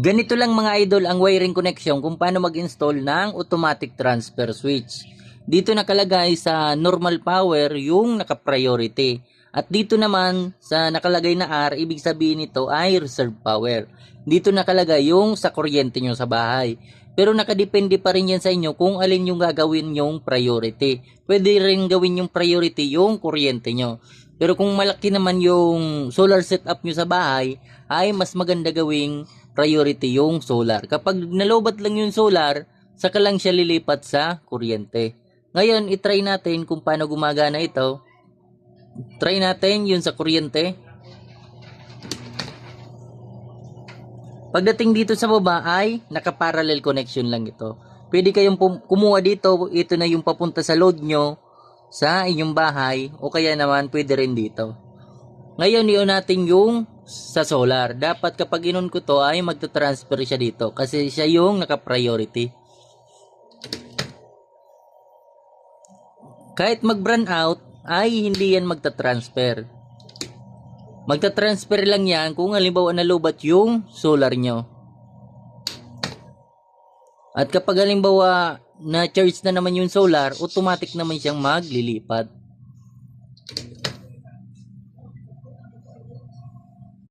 Ganito lang mga idol ang wiring connection kung paano mag-install ng automatic transfer switch. Dito nakalagay sa normal power yung naka-priority. At dito naman sa nakalagay na R, ibig sabihin nito ay reserve power. Dito nakalagay yung sa kuryente nyo sa bahay. Pero nakadepende pa rin yan sa inyo kung alin yung gagawin yung priority. Pwede rin gawin yung priority yung kuryente nyo. Pero kung malaki naman yung solar setup nyo sa bahay, ay mas maganda gawing priority yung solar. Kapag nalobat lang yung solar, saka lang siya lilipat sa kuryente. Ngayon, itry natin kung paano gumagana ito. Try natin yun sa kuryente. Pagdating dito sa baba ay naka-parallel connection lang ito. Pwede kayong kumuha dito, ito na yung papunta sa load nyo sa inyong bahay o kaya naman pwede rin dito. Ngayon iyon natin yung sa solar. Dapat kapag inon ko to ay magta-transfer siya dito kasi siya yung naka-priority. Kahit mag-burn out ay hindi yan magta-transfer. Magta-transfer lang yan kung halimbawa nalubat yung solar nyo. At kapag halimbawa na-charge na naman yung solar, automatic naman siyang maglilipat.